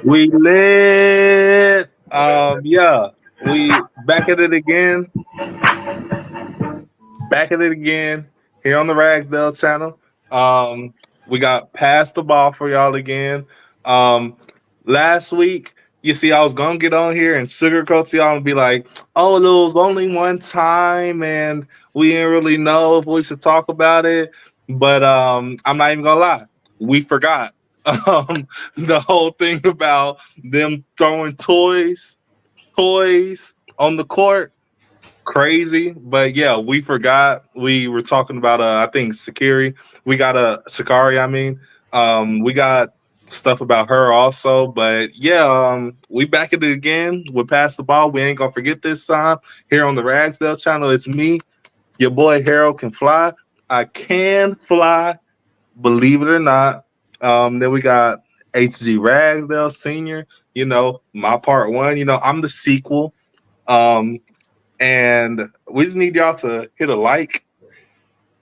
We lit. Yeah, we back at it again here on the Ragsdale channel. Um, we got passed the ball for y'all again. Um, Last week, you see, I was gonna get on here and sugarcoat to y'all and be like, "Oh, it was only one time, and we didn't really know if we should talk about it." But I'm not even gonna lie, we forgot. The whole thing about them throwing toys on the court, crazy. But yeah, we forgot. We were talking about I think Shakiri. We got Shakari, I mean. We got stuff about her also. But yeah, we back at it again. We're past the ball. We ain't gonna forget this time. Here on the Ragsdale channel, it's me, your boy Harold can fly. I can fly, believe it or not. Then we got HG Ragsdale Senior. My part one. I'm the sequel. Um, and we just need y'all to hit a like,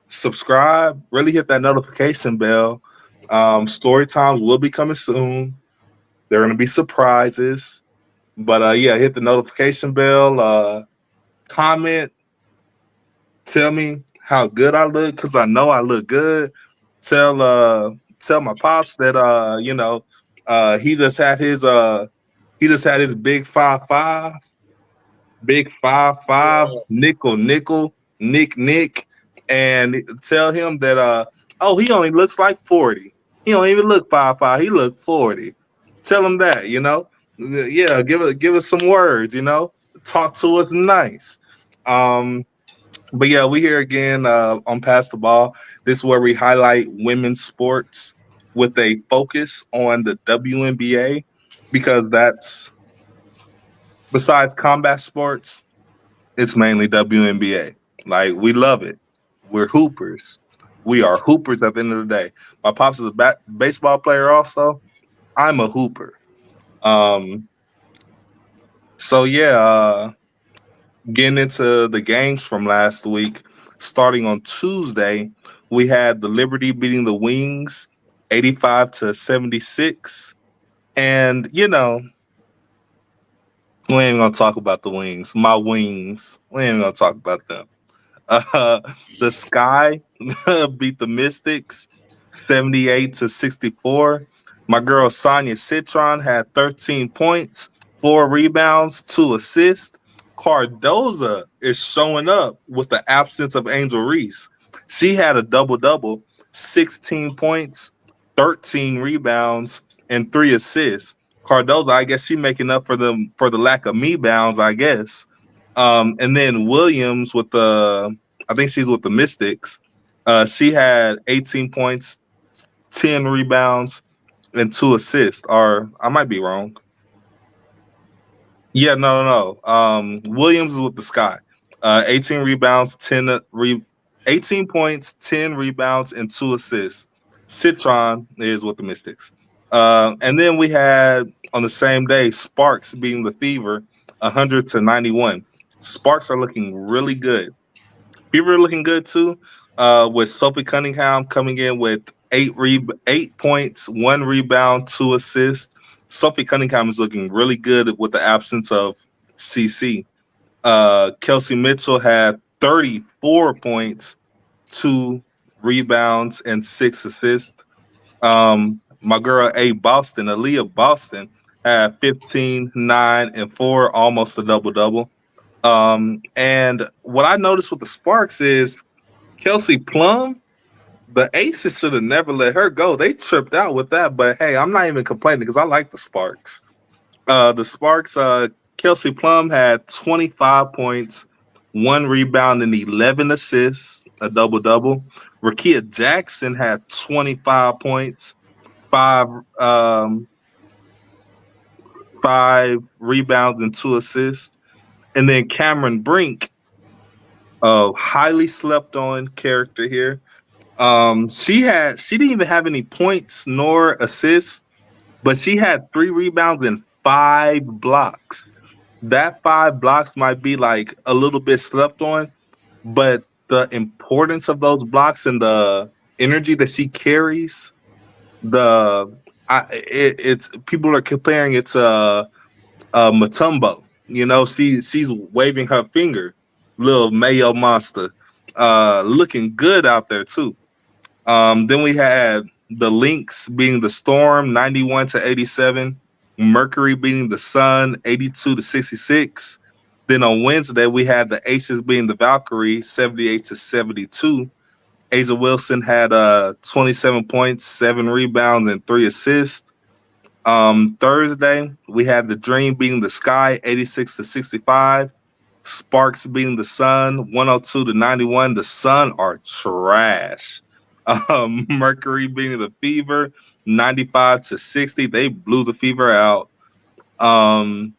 subscribe, really hit that notification bell. Story times will be coming soon. There are going to be surprises. But yeah, hit the notification bell, comment, tell me how good I look, because I know I look good. Tell my pops that he just had his big 5'5", nickel, nick, and tell him that oh, he only looks like 40. He don't even look 5'5", he look 40. Tell him that, yeah, give us some words, talk to us nice. Um, but yeah, we here again on Pass the Ball. This is where we highlight women's sports with a focus on the WNBA, because that's, besides combat sports, it's mainly WNBA. Like, we love it. We're hoopers. We are hoopers at the end of the day. My pops is a baseball player also. I'm a hooper. Um, so yeah, getting into the games from last week, starting on Tuesday, we had the Liberty beating the Wings 85-76. And, we ain't gonna talk about the Wings. My Wings. We ain't gonna talk about them. Uh, the Sky beat the Mystics 78-64. My girl Sonia Citron had 13 points, 4 rebounds, 2 assists. Cardoza is showing up with the absence of Angel Reese. She had a double double, 16 points, 13 rebounds, and 3 assists. Cardoza, I guess she making up for the lack of me bounds, I guess. And then Williams with I think she's with the Mystics. She had 18 points, 10 rebounds, and 2 assists. Or I might be wrong. Yeah, no. Williams is with the Sky. 18 rebounds, 18 points, 10 rebounds, and 2 assists. Citron is with the Mystics. And then we had on the same day Sparks beating the Fever 100-91. Sparks are looking really good. Fever are looking good too. With Sophie Cunningham coming in with 8 points, 1 rebound, 2 assists. Sophie Cunningham is looking really good with the absence of CC. Kelsey Mitchell had 34 points, 2 rebounds, and 6 assists. My girl Aaliyah Boston, had 15, 9, and 4, almost a double double. And what I noticed with the Sparks is Kelsey Plum, the Aces should have never let her go. They tripped out with that, but hey, I'm not even complaining because I like the Sparks. Kelsey Plum had 25 points, 1 rebound, and 11 assists, a double double. Rakia Jackson had 25 points, five um, 5 rebounds, and 2 assists. And then Cameron Brink, a highly slept on character here. She didn't even have any points nor assists, but she had 3 rebounds and 5 blocks. That 5 blocks might be like a little bit slept on, but the importance of those blocks and energy that she carries, the it's people are comparing it to Matumbo. You know, she's waving her finger, little Mayo monster, looking good out there too. Then we had the Lynx beating the Storm 91-87, Mercury beating the Sun 82-66. Then on Wednesday we had the Aces beating the Valkyrie 78-72. Asia Wilson had 27 points, 7 rebounds, and 3 assists. Thursday, we had the Dream beating the Sky 86-65. Sparks beating the Sun 102-91. The Sun are trash. Mercury beating the Fever 95-60. They blew the Fever out. Um,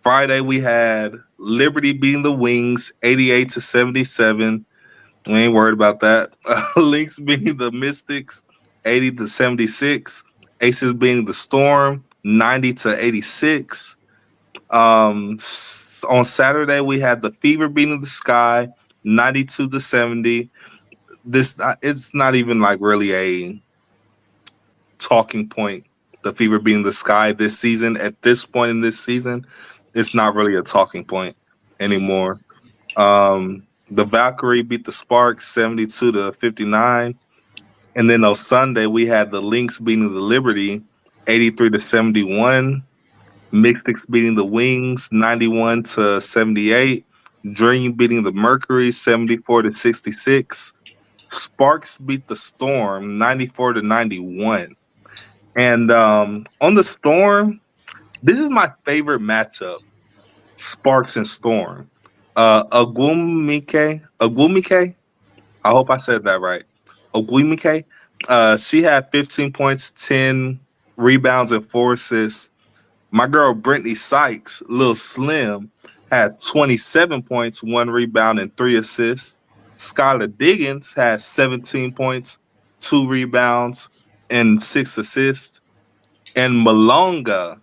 Friday, we had Liberty beating the Wings 88-77. We ain't worried about that. Lynx beating the Mystics 80-76. Aces beating the Storm 90-86. On Saturday we had the Fever beating the Sky 92-70. This it's not even like really a talking point. The Fever beating the Sky this season. At this point in this season, it's not really a talking point anymore. The Valkyrie beat the Sparks 72-59. And then on Sunday, we had the Lynx beating the Liberty 83-71. Mystics beating the Wings 91-78. Dream beating the Mercury 74-66. Sparks beat the Storm 94-91. And on the Storm, this is my favorite matchup. Sparks and Storm. Agumike, I hope I said that right. Ogwimike, she had 15 points, 10 rebounds, and 4 assists. My girl Brittany Sykes, Lil Slim, had 27 points, 1 rebound, and 3 assists. Skylar Diggins had 17 points, 2 rebounds, and 6 assists. And Malonga,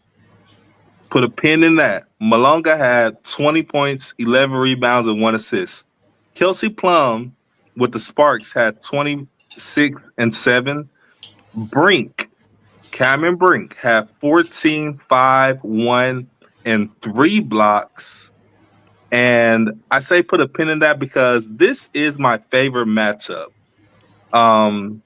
put a pin in that. Malonga had 20 points, 11 rebounds, and 1 assist. Kelsey Plum with the Sparks had 26 and 7. Brink, Cameron Brink had 14, 5, 1, and 3 blocks. And I say put a pin in that because this is my favorite matchup. Um,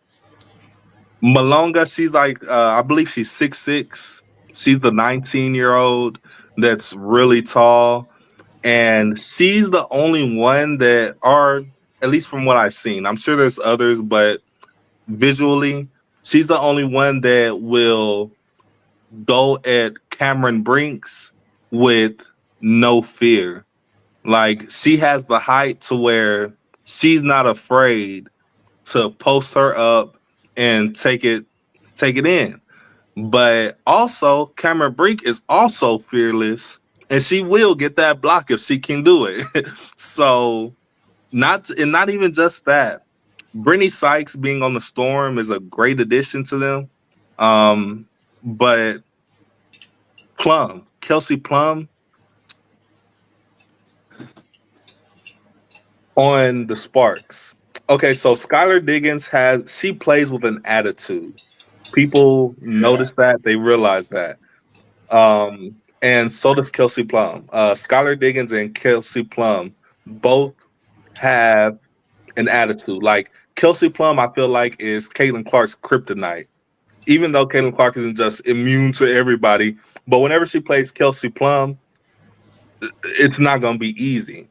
Malonga, she's like, I believe she's 6'6". She's the 19-year-old that's really tall. And she's the only one that are, at least from what I've seen, I'm sure there's others, but visually, she's the only one that will go at Cameron Brinks with no fear. Like she has the height to where she's not afraid to post her up and take it in. But also Cameron Brink is also fearless and she will get that block if she can do it. So not even just that. Brittany Sykes being on the Storm is a great addition to them. But Kelsey Plum on the Sparks. Okay, so Skylar Diggins she plays with an attitude. People notice that, they realize that. And so does Kelsey Plum. Skylar Diggins and Kelsey Plum both have an attitude. Like Kelsey Plum, I feel like is Caitlin Clark's kryptonite. Even though Caitlin Clark isn't just immune to everybody, but whenever she plays Kelsey Plum, it's not going to be easy.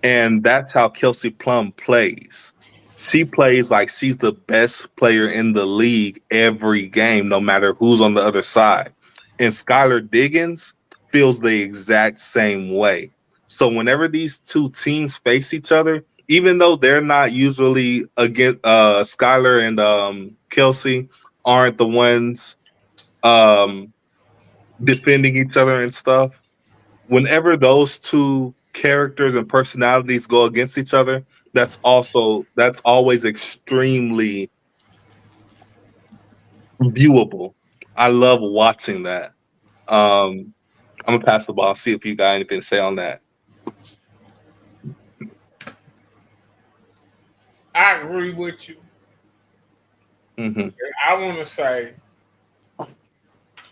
And that's how Kelsey Plum plays. She plays like she's the best player in the league every game, no matter who's on the other side. And Skylar Diggins feels the exact same way. So whenever these two teams face each other, even though they're not usually against Skylar and Kelsey aren't the ones um, defending each other and stuff, whenever those two characters and personalities go against each other, that's always extremely viewable. I love watching that. I'm gonna pass the ball, see if you got anything to say on that. I agree with you. Mm-hmm. I want to say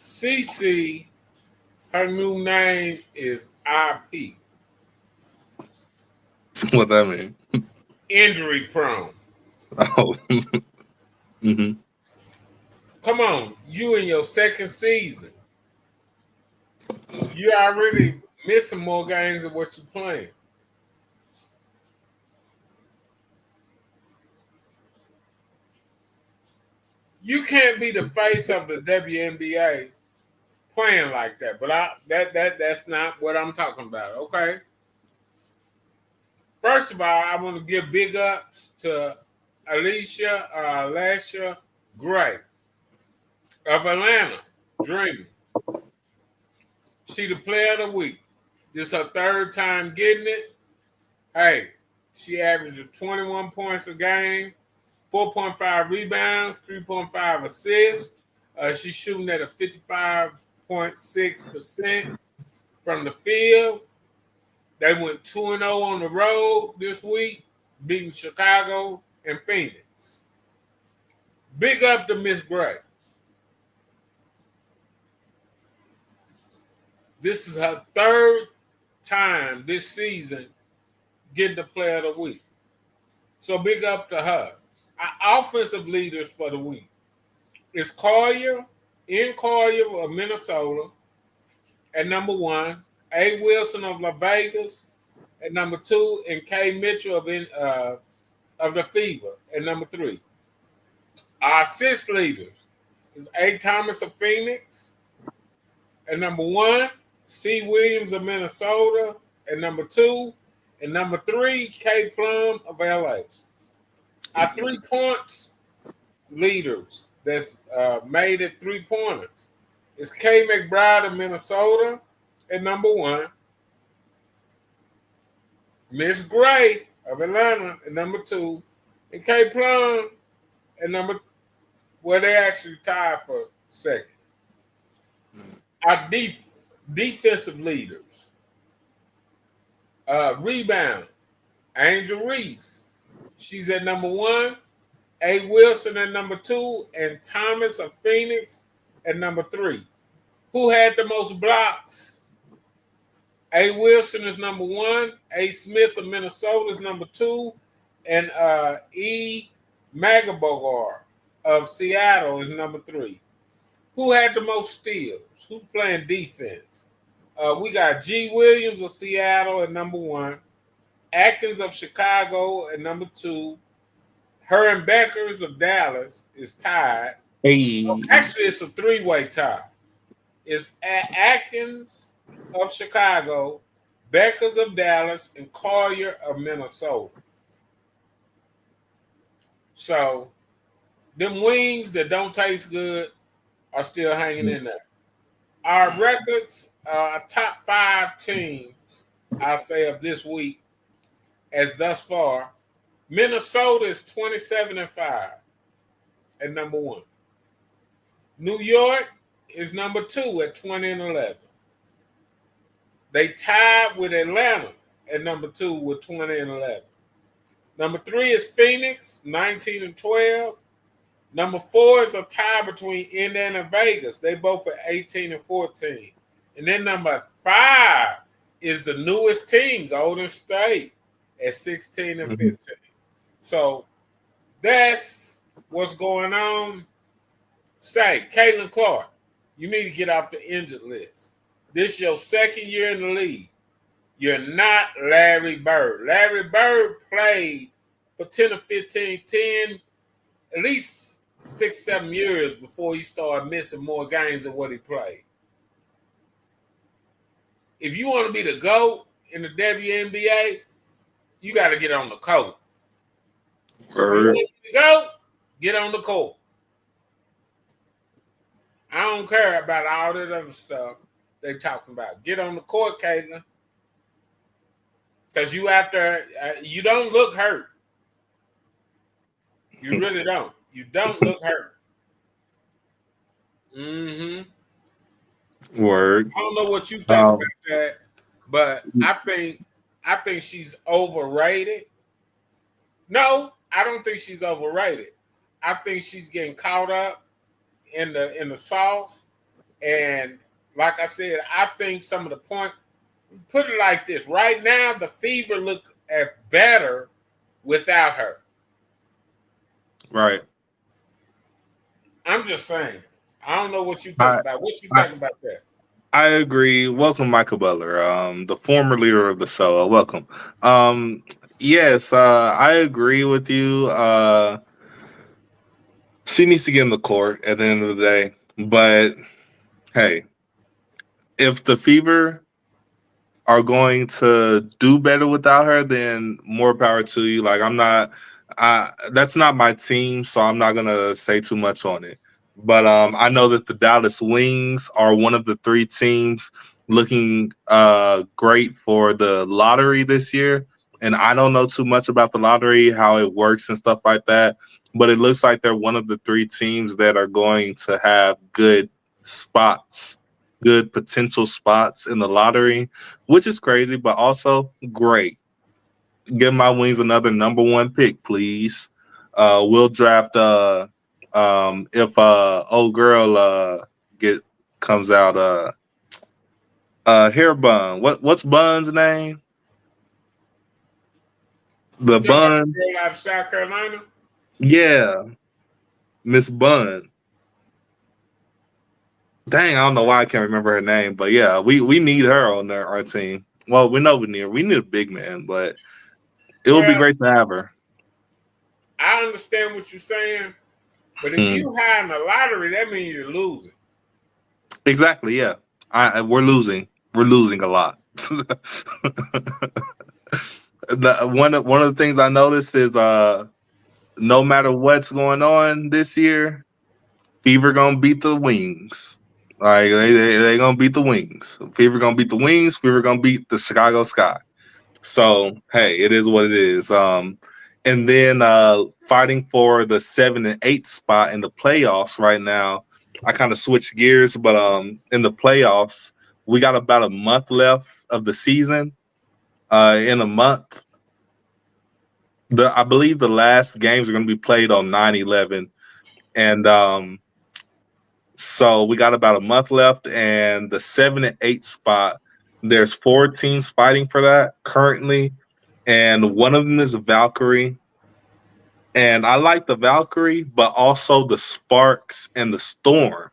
CC, her new name is IP, What that mean? injury prone. Oh. Mm-hmm. Come on, you in your second season. You already missing more games than what you playing. You can't be the face of the WNBA playing like that. But that's not what I'm talking about. Okay. First of all, I want to give big ups to Lasha Gray of Atlanta Dreaming. She the player of the week. This her third time getting it. Hey, she averaged 21 points a game, 4.5 rebounds, 3.5 assists. She's shooting at a 55.6% from the field. They went 2-0 on the road this week, beating Chicago and Phoenix. Big up to Miss Gray. This is her third time this season getting the player of the week. So big up to her. Our offensive leaders for the week is Collier of Minnesota at number 1, A. Wilson of Las Vegas at number 2, and K. Mitchell of the Fever at number 3. Our assist leaders is A. Thomas of Phoenix at number 1, C. Williams of Minnesota at number 2, and number 3, K. Plum of LA. Our 3 points leaders that's made it 3-pointers is K. McBride of Minnesota at number 1, Miss Gray of Atlanta at number 2, and K. Plum at number, well, they actually tied for second. Our defensive leaders, rebound, Angel Reese. She's at number 1, A. Wilson at number 2, and Thomas of Phoenix at number 3. Who had the most blocks? A. Wilson is number 1, A. Smith of Minnesota is number 2, and E. Magabogar of Seattle is number 3. Who had the most steals? Who's playing defense? We got G. Williams of Seattle at number 1, Atkins of Chicago at number 2, Herm Beckers of Dallas is tied. Hey. Actually, it's a 3-way tie. It's Atkins of Chicago, Beckers of Dallas, and Collier of Minnesota. So, them wings that don't taste good are still hanging in there. Our records, top 5 teams, I'll say, of this week, as thus far, Minnesota is 27-5 at number 1. New York is number 2 at 20-11. They tied with Atlanta at number 2 with 20-11. Number 3 is Phoenix, 19-12. Number 4 is a tie between Indiana and Vegas. They both are 18-14. And then number 5 is the newest team, Golden State, at 16-15. So that's what's going on. Say, Caitlin Clark, you need to get off the injured list. This is your second year in the league. You're not Larry Bird. Larry Bird played for 10 or 15, 10, at least 6, 7 years before he started missing more games than what he played. If you want to be the GOAT in the WNBA, you got to get on the court. Word. You want to be the GOAT? Get on the court. I don't care about all that other stuff they talking about. Get on the court, Caitlin. Because you out there, you don't look hurt. You really don't. You don't look hurt. Mm-hmm. Word. I don't know what you think about that, but I think she's overrated. No, I don't think she's overrated. I think she's getting caught up in the sauce. And like I said, I think some of the point. Put it like this: right now, the Fever look at better without her. Right. I'm just saying. I don't know what you think I, about. What you I think about that? I agree. Welcome, Michael Butler, the former leader of the show. Welcome. Um, yes, I agree with you. She needs to get in the court at the end of the day. But hey, if the Fever are going to do better without her, then more power to you. Like that's not my team, so I'm not gonna say too much on it. But I know that the Dallas Wings are one of the three teams looking great for the lottery this year. And I don't know too much about the lottery, how it works and stuff like that. But it looks like they're one of the three teams that are going to have good spots, good potential spots in the lottery, which is crazy, but also great. Give my Wings another number one pick, please. We'll draft if old girl get comes out hair bun. What's Bun's name? You The talking about the Bun. girl out of South Carolina? Yeah, Miss Bun. Dang, I don't know why I can't remember her name, but yeah, we need her on our team. Well, we know we need a big man, but it would be Well, great to have her. I understand what you're saying, but if Hmm. you high in the lottery, that means you're losing. Exactly. Yeah. We're losing. We're losing a lot. One of the things I noticed is no matter what's going on this year, Fever gonna beat the Wings. Like they gonna beat the Wings. Fever gonna beat the Wings. Fever gonna beat the Chicago Sky. So hey, it is what it is. And then fighting for the 7 and 8 spot in the playoffs right now. I kind of switched gears, but in the playoffs, we got about a month left of the season. In a month, I believe the last games are going to be played on 9/11, and so we got about a month left. And the 7 and 8 spot, there's 4 teams fighting for that currently, and one of them is Valkyrie. And I like the Valkyrie, but also the Sparks and the Storm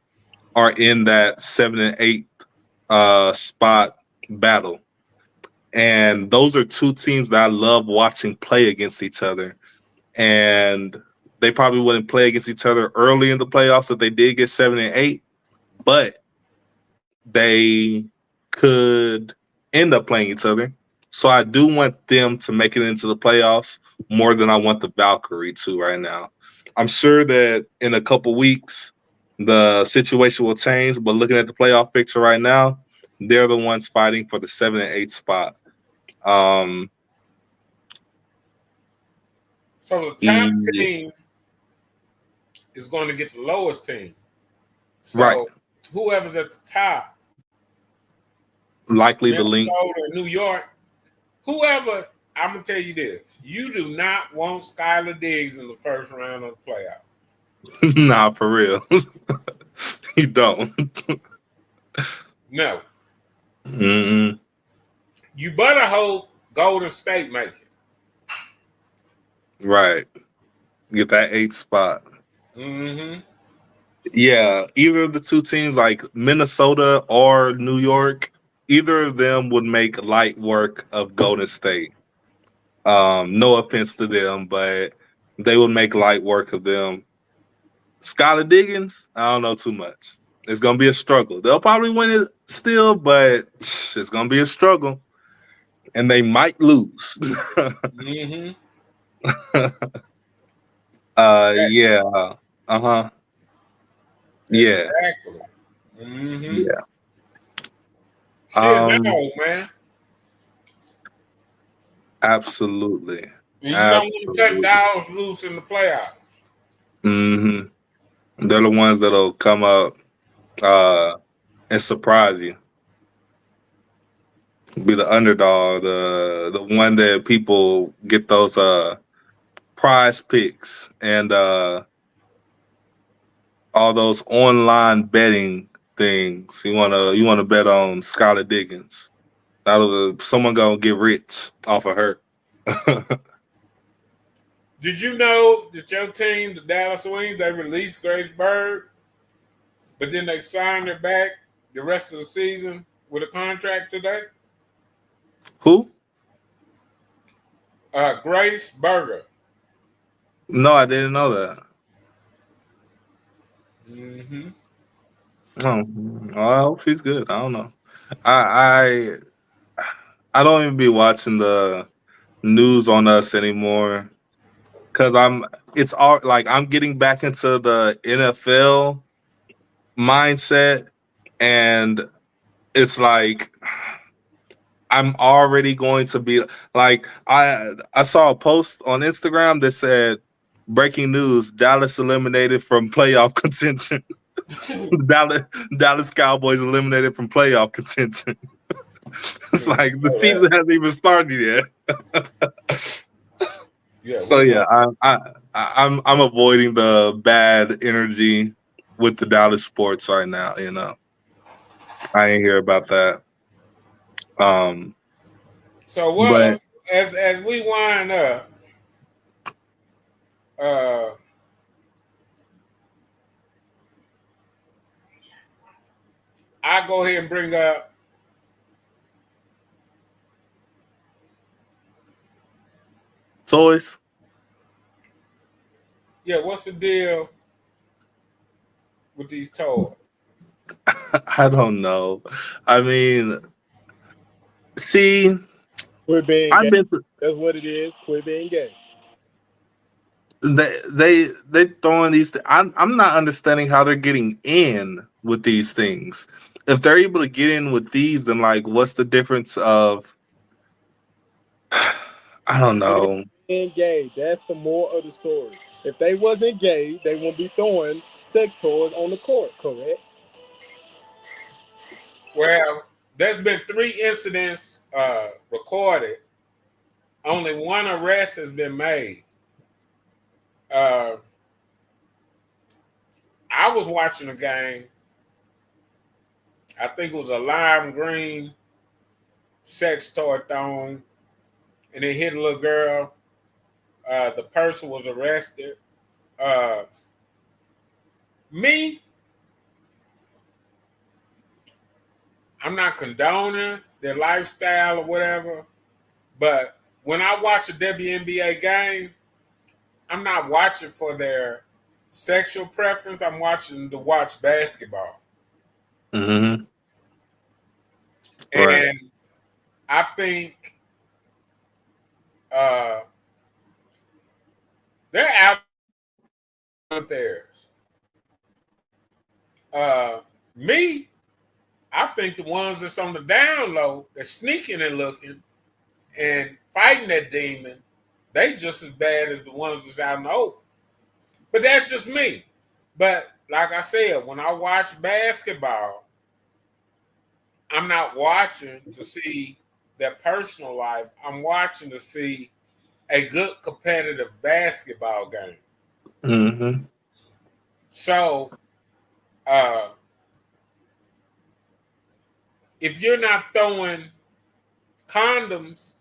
are in that 7 and 8 spot battle. And those are two teams that I love watching play against each other. And they probably wouldn't play against each other early in the playoffs if they did get 7 and 8, but they could end up playing each other. So I do want them to make it into the playoffs more than I want the Valkyrie to right now. I'm sure that in a couple weeks the situation will change, but looking at the playoff picture right now, they're the ones fighting for the 7 and 8 spot. Um, So the top e- team is going to get the lowest team. right, So whoever's at the top, likely the link. Minnesota or New York, whoever, I'm gonna tell you this: you do not want Skylar Diggs in the first round of the playoff. Nah, for real, you don't. No, Mm-mm. you better hope Golden State make it. Right, get that 8 spot. Mm-hmm. Yeah, either of the two teams, like Minnesota or New York, either of them would make light work of Golden State. No offense to them, but they would make light work of them. Skylar Diggins, I don't know too much. It's gonna be a struggle. They'll probably win it still, but it's gonna be a struggle, and they might lose. Mm-hmm. Exactly. Yeah, uh-huh, yeah, Exactly. Mm-hmm. yeah. Shit, Um, no, man. absolutely, And you don't want to cut absolutely. dogs loose in the playoffs. Hmm. They're the ones that'll come up uh, and surprise you. Be the underdog, the one that people get those prize picks, and all those online betting things. You wanna bet on Skylar Diggins. Someone gonna get rich off of her. Did you know that your team, the Dallas Wings, they released Grace Bird, but then they signed her back the rest of the season with a contract today? Who? Grace Berger. No, I didn't know that. Mm-hmm. Oh, well, I hope she's good. I don't know. I I don't even be watching the news on us anymore because it's all like I'm getting back into the NFL mindset, and it's like I'm already going to be like I saw a post on Instagram that said breaking news: Dallas eliminated from playoff contention. Dallas Dallas Cowboys eliminated from playoff contention. It's like the season hasn't even started yet. Yeah, So we yeah, know. I'm avoiding the bad energy with the Dallas sports right now. I ain't hear about that. Um, So but what? As we wind up, uh, I go ahead and bring up. toys, Yeah, what's the deal with these toys? I don't know. I mean, see, Quit being I've gay. been That's what it is. Quit being gay. they throwing these. I'm not understanding how they're getting in with these things. If they're able to get in with these, then like, what's the difference of? I don't Quit know. being gay. That's the moral of the story. If they wasn't gay, they wouldn't be throwing sex toys on the court, correct? Well, there's been 3 incidents recorded. Only one arrest has been made. Uh, I was watching a game. I think it was a lime green sex toy thrown, and it hit a little girl. The person was arrested. Uh, me, I'm not condoning their lifestyle or whatever, but when I watch a WNBA game, I'm not watching for their sexual preference. I'm watching to watch basketball. Hmm. Right. And I think uh, they're out with theirs. Uh, Me, I think the ones that's on the down low, that's sneaking and looking and fighting that demon, they just as bad as the ones that's out in the open. But that's just me. But like I said, when I watch basketball, I'm not watching to see their personal life. I'm watching to see a good competitive basketball game. Hmm. So uh, if you're not throwing condoms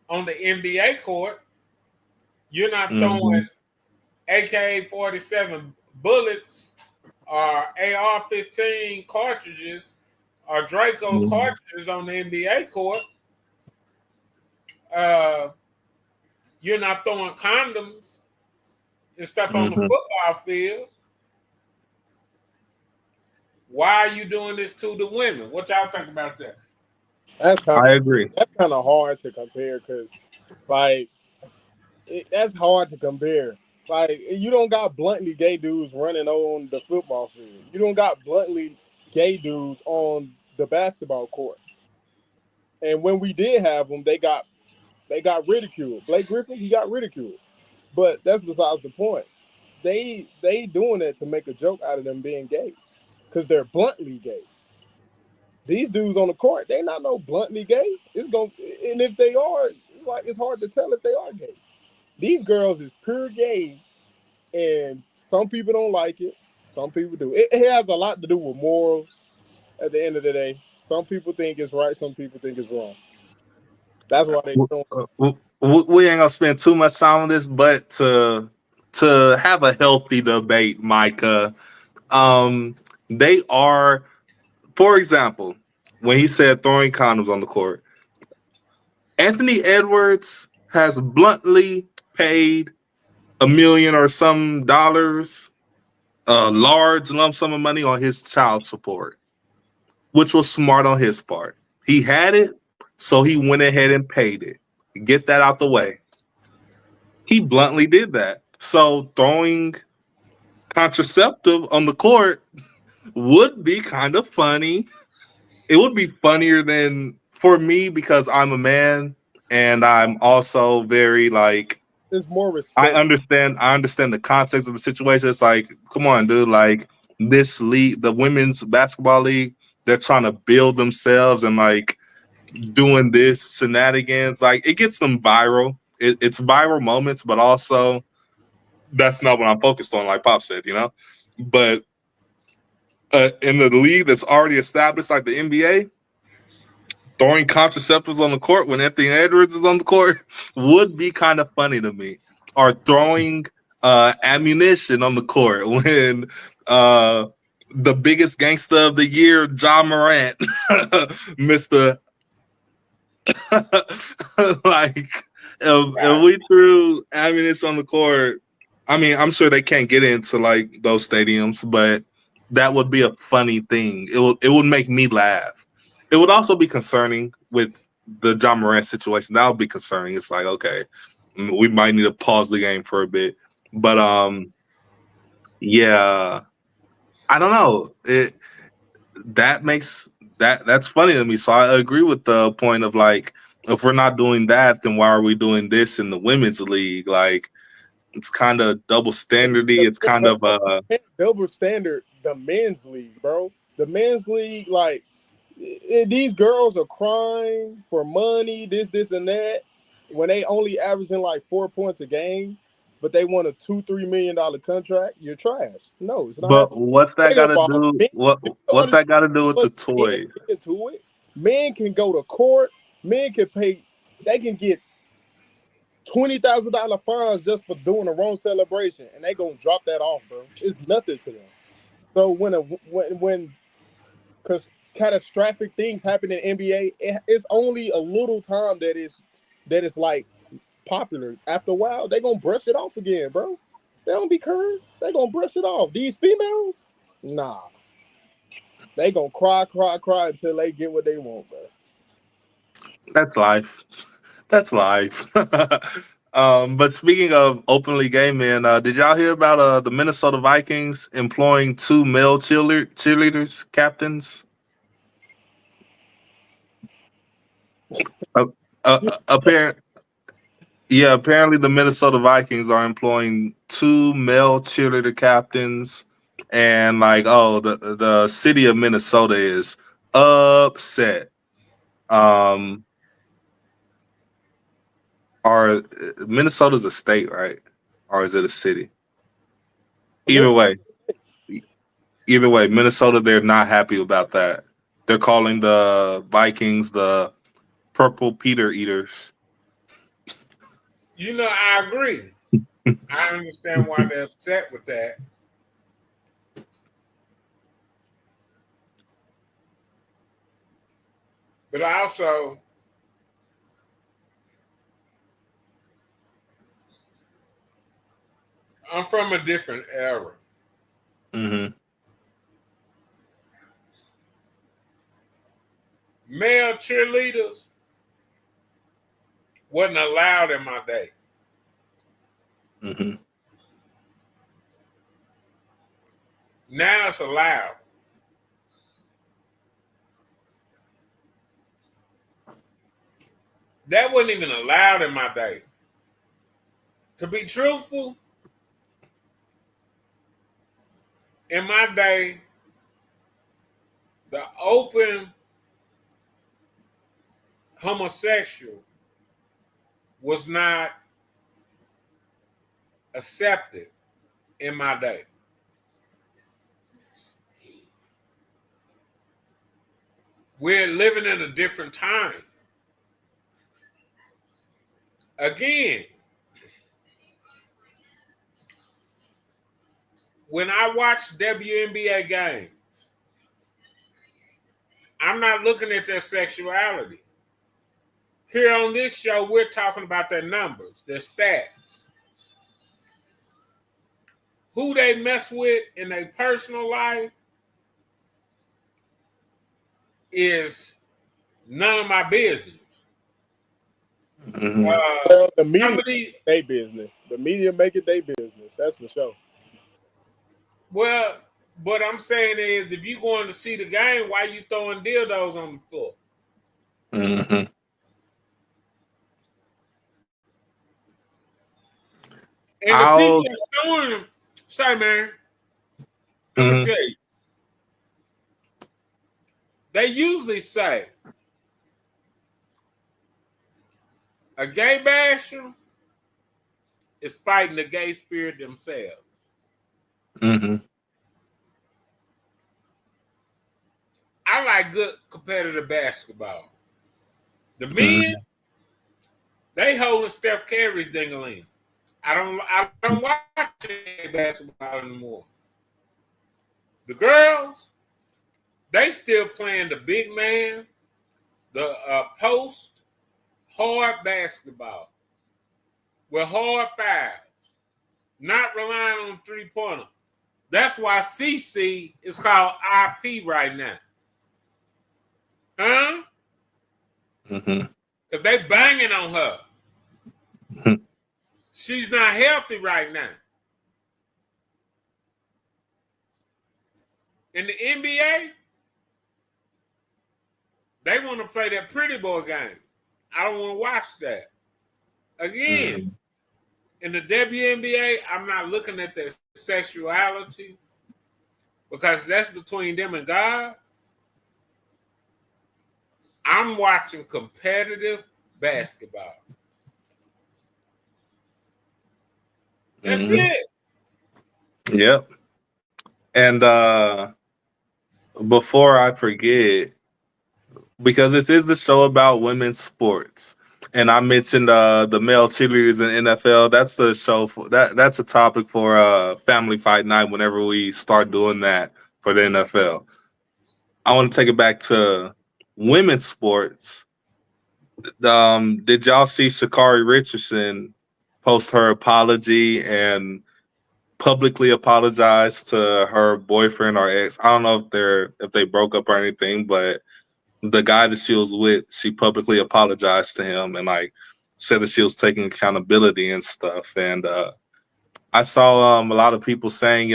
on the NBA court, you're not Hmm. throwing AK 47 bullets or AR 15 cartridges or Draco Hmm. cartridges on the NBA court. Uh, you're not throwing condoms and stuff on the Hmm. football field. Why are you doing this to the women? What y'all think about that? That's kind I agree. that's kind of hard to compare because, like, that's hard to compare. Like, you don't got bluntly gay dudes running on the football field. You don't got bluntly gay dudes on the basketball court. And when we did have them, they got ridiculed. Blake Griffin, he got ridiculed. But that's besides the point. They doing it to make a joke out of them being gay because they're bluntly gay. These dudes on the court, they not no bluntly gay. It's going and if they are, it's like it's hard to tell if they are gay. These girls is pure gay, and some people don't like it. Some people do. It has a lot to do with morals. At the end of the day, some people think it's right. Some people think it's wrong. That's why they don't. We ain't gonna spend too much time on this, but to have a healthy debate, Micah, they are, for example, when he said throwing condoms on the court, Anthony Edwards has bluntly paid $1 million or some dollars, a large lump sum of money on his child support, which was smart on his part. He had it, so he went ahead and paid it. Get that out the way. He bluntly did that. So throwing contraceptive on the court would be kind of funny. It would be funnier than for me because I'm a man and I'm also very like It's more I respect. understand I understand the context of the situation. It's like, come on, dude, like this league, the women's basketball league, they're trying to build themselves and like doing this shenanigans. Like it gets them viral. It's viral moments, but also that's not what I'm focused on, like Pop said, you know. But in the league that's already established, like the NBA, throwing contraceptives on the court when Anthony Edwards is on the court would be kind of funny to me. Or throwing ammunition on the court when the biggest gangster of the year, John Morant, Mister, like if we threw ammunition on the court, I mean, I'm sure they can't get into like those stadiums, but that would be a funny thing. It would make me laugh. It would also be concerning with the John Morant situation. That would be concerning. It's like, okay, we might need to pause the game for a bit. But yeah, I don't know. That makes that's funny to me. So I agree with the point of like, if we're not doing that, then why are we doing this in the women's league? Like, it's kind of double standardy. It's kind of You can't double standard the men's league, bro. The men's league, like these girls are crying for money, this, and that. When they only averaging like 4 points a game, but they want a $2-3 million contract, you're trash. No, it's not but happening. what's that got Second to of all, do? men, What you don't what's understand that got to do with how the much men toys? get into it. Men can go to court. Men can pay. They can get $20,000 fines just for doing a wrong celebration, and they gonna drop that off, bro. It's nothing to them. So when because catastrophic things happen in NBA, it's only a little time that is like popular. After a while, they gonna brush it off again, bro. They don't be curved. They gonna brush it off. These females, nah, they gonna cry until they get what they want, bro. That's life. That's life. But speaking of openly gay men, did y'all hear about the Minnesota Vikings employing two male cheerleaders, captains? Uh, apparent, yeah, apparently the Minnesota Vikings are employing two male cheerleader captains, and like, oh, the city of Minnesota is upset. Um, are Minnesota's a state, right? Or is it a city? Either Minnesota, way, either way, Minnesota, they're not happy about that. They're calling the Vikings the Purple Peter Eaters. I agree. I understand why they're upset with that. But also, I'm from a different era. Hmm. Male cheerleaders wasn't allowed in my day. Hmm. Now it's allowed. That wasn't even allowed in my day. To be truthful, in my day, the open homosexual was not accepted in my day. We're living in a different time. Again, when I watch WNBA games, I'm not looking at their sexuality. Here on this show, we're talking about their numbers, their stats. Who they mess with in their personal life is none of my business. Well, the media Somebody, they business. The media make it their business. That's for sure. well, what I'm saying is, if you going to see the game, why you throwing dildos on the floor? Mm-hmm. And the people that's throwing them, say, man, I'm gonna Mhm. tell you, they usually say a gay basher is fighting the gay spirit themselves. Mm-hmm. I like good competitive basketball. The Mm-hmm. men, they holding Steph Curry's ding-a-ling. I don't watch basketball anymore. The girls, they still playing the big man, the post, hard basketball with hard fouls, not relying on three-pointer. That's why CC is called IP right now. Huh? Mm-hmm. Because they banging on her. Mm-hmm. She's not healthy right now. In the NBA, they want to play that pretty boy game. I don't want to watch that. Again, in the WNBA, I'm not looking at their sexuality because that's between them and God. I'm watching competitive basketball. That's Mm-hmm. it. Yep. And before I forget, because this is the show about women's sports, and I mentioned the male cheerleaders in NFL. That's the show for that. That's a topic for family fight night. Whenever we start doing that for the NFL, I want to take it back to women's sports. Did y'all see Shakari Richardson post her apology and publicly apologize to her boyfriend or ex? I don't know if they broke up or anything, but the guy that she was with, she publicly apologized to him and like said that she was taking accountability and stuff. And I saw a lot of people saying,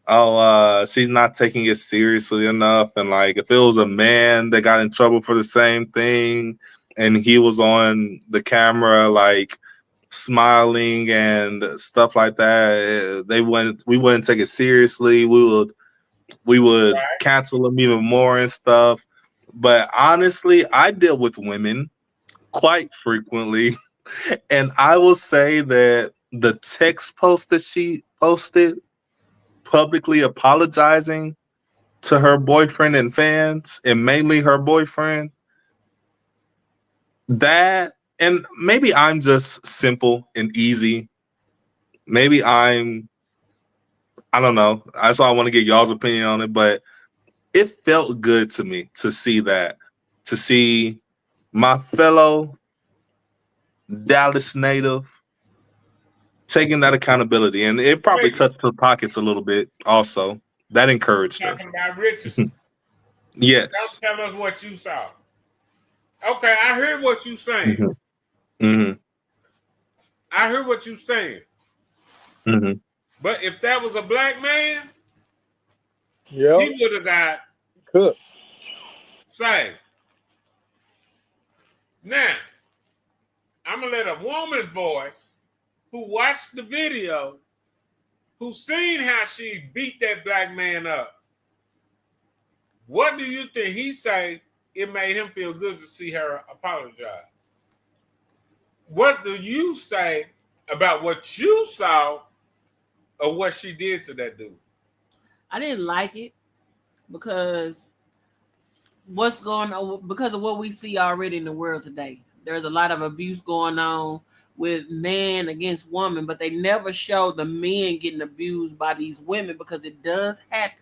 oh, she's not taking it seriously enough. And like, if it was a man that got in trouble for the same thing, and he was on the camera, like smiling and stuff like that, we wouldn't take it seriously. We would Right. cancel him even more and stuff. But honestly, I deal with women quite frequently, and I will say that the text post that she posted publicly apologizing to her boyfriend and fans, and mainly her boyfriend, that, and maybe I'm just simple and easy. Maybe I don't know. That's why I want to get y'all's opinion on it, but it felt good to me to see that, to see my fellow Dallas native taking that accountability. And it probably Wait, touched her pockets a little bit also. That encouraged her. talking about Richardson. Don't Yes. tell us what you saw. Okay, I heard what you saying. Hmm. Hmm. I heard what you saying. Hmm. But if that was a black man, Yeah, he would have got cooked. saved. Now, I'm gonna let a woman's voice who watched the video, who seen how she beat that black man up. What do you think he say? It made him feel good to see her apologize. What do you say about what you saw or what she did to that dude? I didn't like it because what's going on because of what we see already in the world today. There's a lot of abuse going on with man against woman, but they never show the men getting abused by these women because it does happen.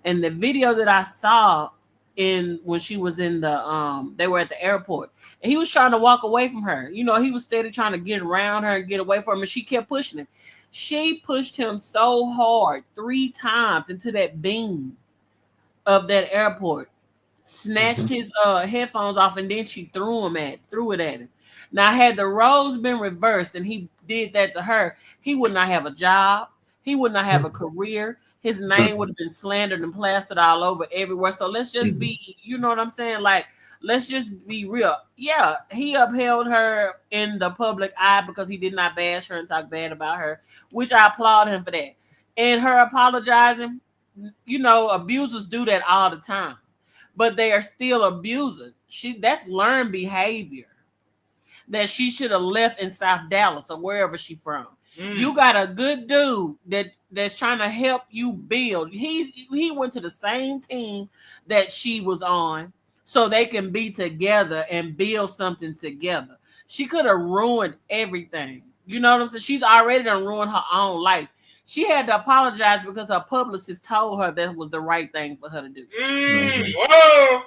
And the video that I saw in when she was in the they were at the airport and he was trying to walk away from her. You know, he was steady trying to get around her and get away from her, and she kept pushing him. She pushed him so hard 3 times into that beam of that airport, snatched his headphones off, and then she threw it at him. Now, had the roles been reversed and he did that to her, he would not have a job. He would not have a career. His name would have been slandered and plastered all over everywhere. So let's just be, you know what I'm saying? Like, let's just be real. Yeah, he upheld her in the public eye because he did not bash her and talk bad about her, which I applaud him for that. And her apologizing, you know, abusers do that all the time, but they are still abusers. That's learned behavior that she should have left in South Dallas or wherever she from. You got a good dude that's trying to help you build. He went to the same team that she was on so they can be together and build something together. She could have ruined everything. You know what I'm saying? She's already done ruined her own life. She had to apologize because her publicist told her that was the right thing for her to do. Whoa.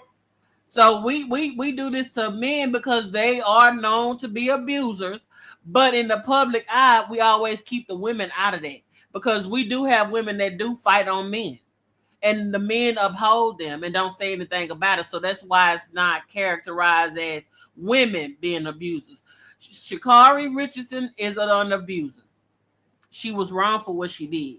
So we do this to men because they are known to be abusers. But in the public eye, we always keep the women out of that because we do have women that do fight on men, and the men uphold them and don't say anything about it. So that's why it's not characterized as women being abusers. Carri Richardson is an abuser. She was wrong for what she did.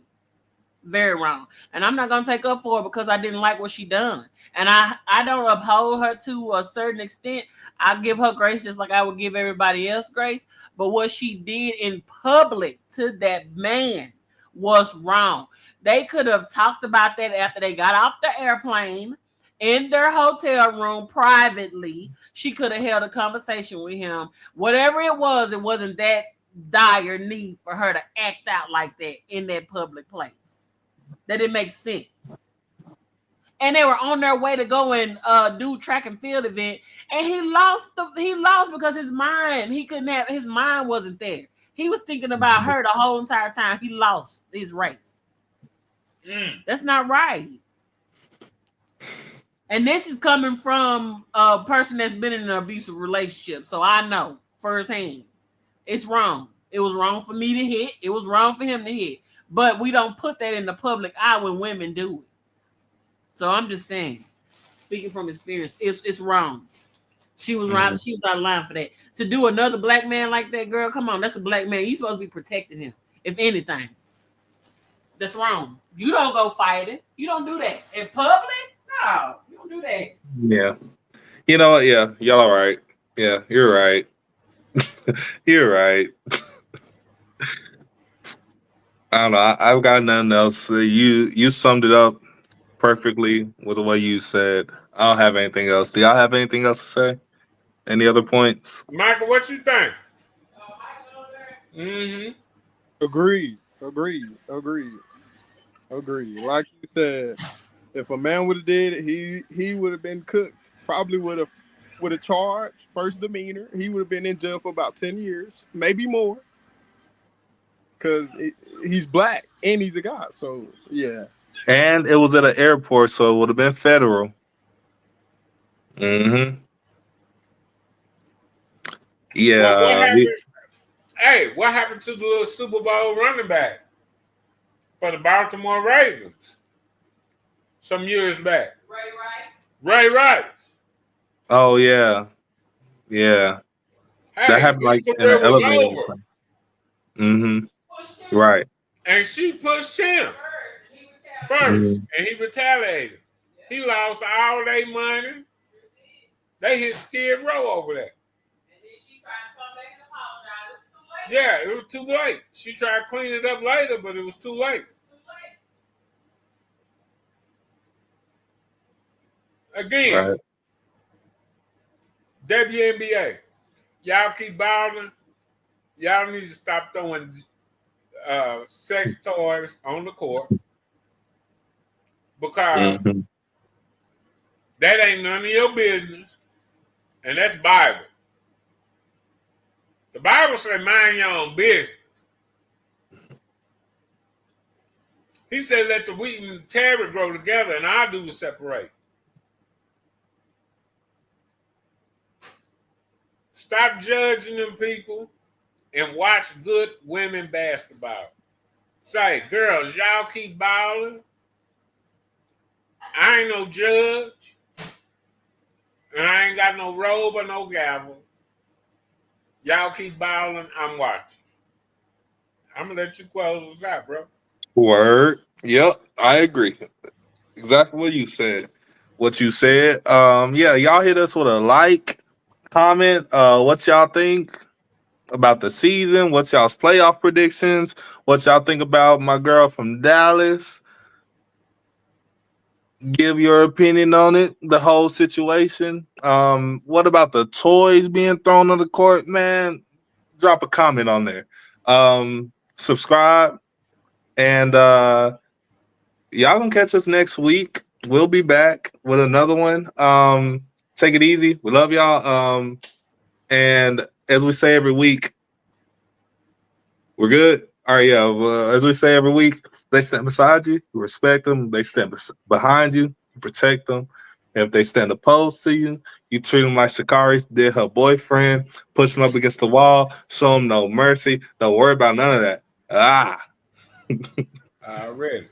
Very wrong. And I'm not going to take up for it because I didn't like what she done. And I don't uphold her to a certain extent. I give her grace just like I would give everybody else grace. But what she did in public to that man was wrong. They could have talked about that after they got off the airplane in their hotel room privately. She could have held a conversation with him. Whatever it wasn't that dire need for her to act out like that in that public place. That it makes sense. And they were on their way to go and do track and field event, and he lost because his mind wasn't there. He was thinking about her the whole entire time. He lost his race. That's not right. And this is coming from a person that's been in an abusive relationship, so I know firsthand it's wrong. It was wrong for me to hit. It was wrong for him to hit. But we don't put that in the public eye when women do it. So I'm just saying, speaking from experience, it's wrong. She was right. She was out of line for that. To do another black man like that, girl, come on, that's a black man. You're supposed to be protecting him, if anything. That's wrong. You don't go fighting. You don't do that. In public? No, you don't do that. Yeah. You know what? Yeah, y'all all right. Yeah, you're right. You're right. I don't know. I've got nothing else. You summed it up perfectly with the way you said. I don't have anything else. Do y'all have anything else to say? Any other points? Michael, what you think? Agreed. Like you said, if a man would have did it, he would have been cooked. Probably would have charged first demeanor. He would have been in jail for about 10 years, maybe more. Because he's black and he's a guy. So, yeah. And it was at an airport, so it would have been federal. Yeah. Well, what happened? What happened to the little Super Bowl running back for the Baltimore Ravens some years back? Ray Rice. Oh yeah. Yeah. That happened like in an elevator. Right. And she pushed him first, and he retaliated. He lost all their money. They hit Skid Row over that. Yeah, it was too late. She tried to clean it up later, but it was too late. Again, right. WNBA, y'all keep balling. Y'all need to stop throwing sex toys on the court because That ain't none of your business. And that's Bible. The Bible said, mind your own business. He said, let the wheat and the tare grow together, and I'll do the separate. Stop judging them people and watch good women basketball. Say, girls, y'all keep balling. I ain't no judge. And I ain't got no robe or no gavel. Y'all keep balling, I'm watching. I'm going to let you close us out, bro. Word. Yep, I agree. Exactly what you said. What you said. Yeah, y'all hit us with a like, comment. What y'all think about the season? What's y'all's playoff predictions? What y'all think about my girl from Dallas? Give your opinion on it, the whole situation. What about the toys being thrown on the court, man? Drop a comment on there. Subscribe, and y'all gonna catch us next week. We'll be back with another one. Take it easy. We love y'all. And as we say every week, we're good. All right, yeah. Well, as we say every week, they stand beside you, you respect them. They stand behind you, you protect them. And if they stand opposed to you, you treat them like Shakari did her boyfriend, push them up against the wall, show them no mercy. Don't worry about none of that. Ah. Already.